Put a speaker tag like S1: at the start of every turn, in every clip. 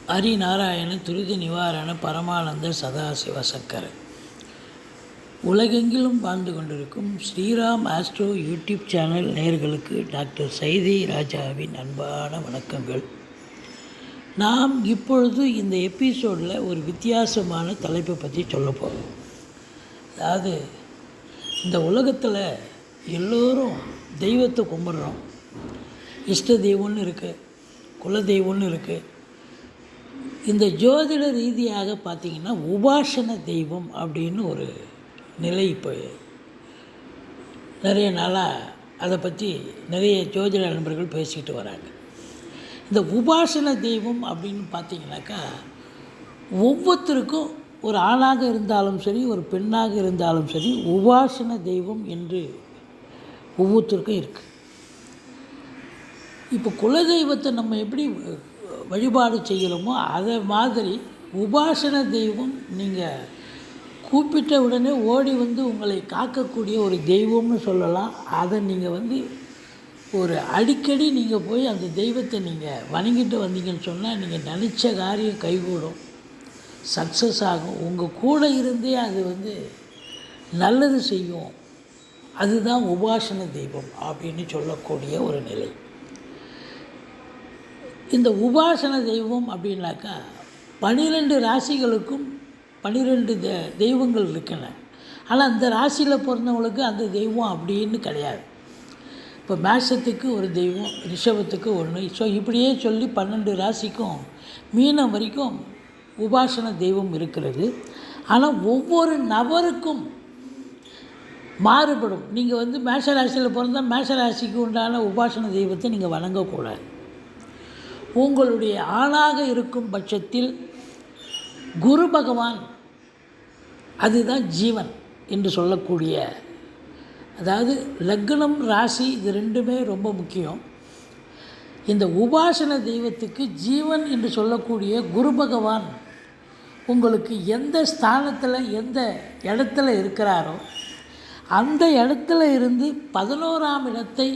S1: ஹரிநாராயண துரித நிவாரண பரமானந்த சதாசிவ சக்கர உலகெங்கிலும் வாழ்ந்து கொண்டிருக்கும் ஸ்ரீராம் ஆஸ்ட்ரோ யூடியூப் சேனல் நேயர்களுக்கு டாக்டர் சைதை ராஜாவின் அன்பான வணக்கங்கள். நாம் இப்பொழுது இந்த எபிசோடில் ஒரு வித்தியாசமான தலைப்பை பற்றி சொல்ல போகிறோம். அதாவது இந்த உலகத்தில் எல்லோரும் தெய்வத்தை கும்பிட்றோம். இஷ்ட தெய்வம்னு இருக்குது, குல தெய்வம்னு இருக்குது. இந்த ஜோதிட ரீதியாக பார்த்திங்கன்னா உபாசன தெய்வம் அப்படின்னு ஒரு நிலை இப்போ நிறைய நாளாக அதை பற்றி நிறைய ஜோதிட நண்பர்கள் பேசிக்கிட்டு வராங்க. இந்த உபாசன தெய்வம் அப்படின்னு பார்த்திங்கனாக்கா ஒவ்வொருத்தருக்கும் ஒரு ஆணாக இருந்தாலும் சரி, ஒரு பெண்ணாக இருந்தாலும் சரி, உபாசன தெய்வம் என்று ஒவ்வொருத்தருக்கும் இருக்குது. இப்போ குலதெய்வத்தை நம்ம எப்படி வழிபாடு செய்கிறோமோ அதை மாதிரி உபாசன தெய்வம் நீங்கள் கூப்பிட்ட உடனே ஓடி வந்து உங்களை காக்கக்கூடிய ஒரு தெய்வம்னு சொல்லலாம். அதை நீங்கள் ஒரு அடிக்கடி நீங்கள் போய் அந்த தெய்வத்தை நீங்கள் வணங்கிட்டு வந்தீங்கன்னு சொன்னால் நீங்கள் நினச்ச காரியம் கைகூடும், சக்ஸஸ் ஆகும். உங்கள் கூட இருந்தே அது நல்லது செய்யும். அதுதான் உபாசன தெய்வம் அப்படின்னு சொல்லக்கூடிய ஒரு நிலை. இந்த உபாசன தெய்வம் அப்படின்னாக்கா 12 ராசிகளுக்கும் 12 தெய்வங்கள் இருக்குன்னு. ஆனால் அந்த ராசியில் பிறந்தவங்களுக்கு அந்த தெய்வம் அப்படின்னு கிடையாது. இப்போ மேஷத்துக்கு ஒரு தெய்வம், ரிஷபத்துக்கு ஒன்று, ஸோ இப்படியே சொல்லி 12 ராசிக்கும் மீனம் வரைக்கும் உபாசன தெய்வம் இருக்கிறது. ஆனால் ஒவ்வொரு நபருக்கும் மாறுபடும். நீங்கள் மேஷ ராசியில் பிறந்தால் மேஷ ராசிக்கு உண்டான உபாசன தெய்வத்தை நீங்கள் வணங்கக்கூடாது. உங்களுடைய ஆணாக இருக்கும் பட்சத்தில் குரு பகவான், அதுதான் ஜீவன் என்று சொல்லக்கூடிய, அதாவது லக்னம் ராசி இது ரெண்டுமே ரொம்ப முக்கியம். இந்த உபாசன தெய்வத்துக்கு ஜீவன் என்று சொல்லக்கூடிய குரு பகவான் உங்களுக்கு எந்த ஸ்தானத்தில் எந்த இடத்துல இருக்கிறாரோ அந்த இடத்துல இருந்து 11ஆம் இடத்தை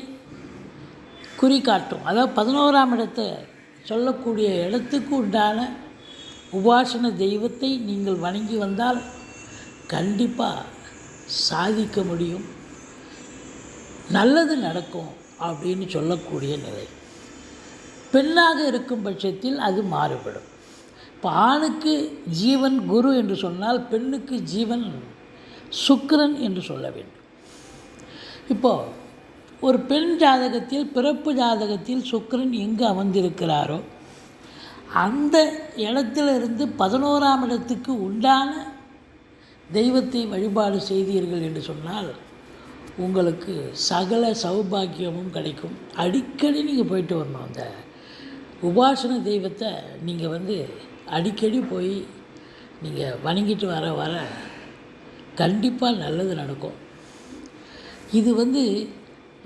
S1: குறிக்காட்டும். அதாவது 11ஆம் இடத்தை சொல்லக்கூடிய இடத்துக்கு உண்டான உபாசன தெய்வத்தை நீங்கள் வணங்கி வந்தால் கண்டிப்பாக சாதிக்க முடியும், நல்லது நடக்கும் அப்படின்னு சொல்லக்கூடிய நிலை. பெண்ணாக இருக்கும் பட்சத்தில் அது மாறுபடும். இப்போ ஆணுக்கு ஜீவன் குரு என்று சொன்னால் பெண்ணுக்கு ஜீவன் சுக்கிரன் என்று சொல்ல வேண்டும். இப்போது ஒரு பெண் ஜாதகத்தில், பிறப்பு ஜாதகத்தில் சுக்கிரன் எங்கு அமர்ந்திருக்கிறாரோ அந்த இடத்திலிருந்து 11ஆம் இடத்துக்கு உண்டான தெய்வத்தை வழிபாடு செய்தீர்கள் என்று சொன்னால் உங்களுக்கு சகல சௌபாக்கியமும் கிடைக்கும். அடிக்கடி நீங்கள் போயிட்டு வரணும். அந்த உபாசன தெய்வத்தை நீங்கள் அடிக்கடி போய் நீங்கள் வணங்கிட்டு வர வர கண்டிப்பாக நல்லது நடக்கும். இது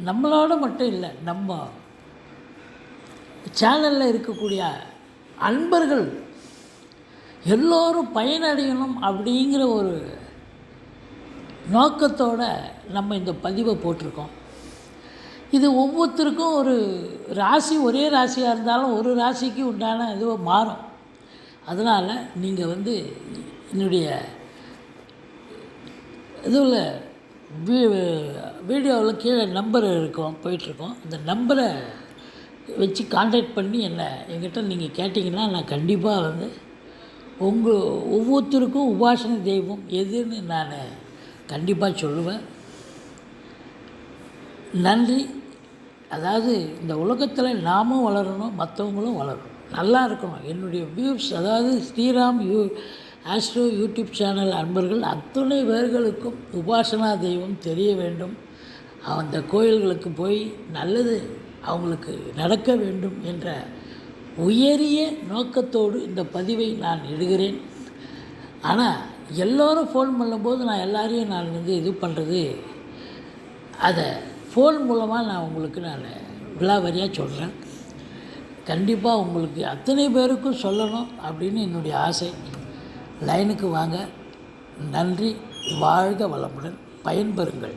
S1: நம்மளோட மட்டும் இல்லை, நம்ம சேனலில் இருக்கக்கூடிய அன்பர்கள் எல்லோரும் பயனடையணும் அப்படிங்கிற ஒரு நோக்கத்தோடு நம்ம இந்த பதிவை போட்டிருக்கோம். இது ஒவ்வொருத்தருக்கும் ஒரு ராசி, ஒரே ராசியாக இருந்தாலும் ஒரு ராசிக்கு உண்டான இதுவை மாறும். அதனால் நீங்கள் என்னுடைய இதில் வீடியோவில் கீழே நம்பர் போயிட்டுருக்கோம். அந்த நம்பரை வச்சு கான்டாக்ட் பண்ணி என்கிட்ட நீங்கள் கேட்டிங்கன்னா நான் கண்டிப்பாக ஒவ்வொருத்தருக்கும் உபாசன தெய்வம் எதுன்னு நான் கண்டிப்பாக சொல்லுவேன். நன்றி. அதாவது இந்த உலகத்தில் நாமும் வளரணும், மற்றவங்களும் வளரணும், நல்லா இருக்கணும். என்னுடைய வியூஸ், அதாவது ஸ்ரீராம் ஆஸ்ட்ரோ யூடியூப் சேனல் அன்பர்கள் அத்தனை பேர்களுக்கும் உபாசனா தெய்வம் தெரிய வேண்டும். அந்த கோயில்களுக்கு போய் நல்லது அவங்களுக்கு நடக்க வேண்டும் என்ற உயரிய நோக்கத்தோடு இந்த பதிவை நான் இடுகிறேன். ஆனால் எல்லோரும் ஃபோன் பண்ணும்போது நான் எல்லாரையும் நான் இது பண்ணுறது, அதை ஃபோன் மூலமாக நான் உங்களுக்கு விலாவரியாக சொல்கிறேன். கண்டிப்பாக உங்களுக்கு அத்தனை பேருக்கும் சொல்லணும் அப்படின்னு என்னுடைய ஆசை. லைனுக்கு வாங்க. நன்றி. வாழ்க வளமுடன். பயன்பெறுங்கள்.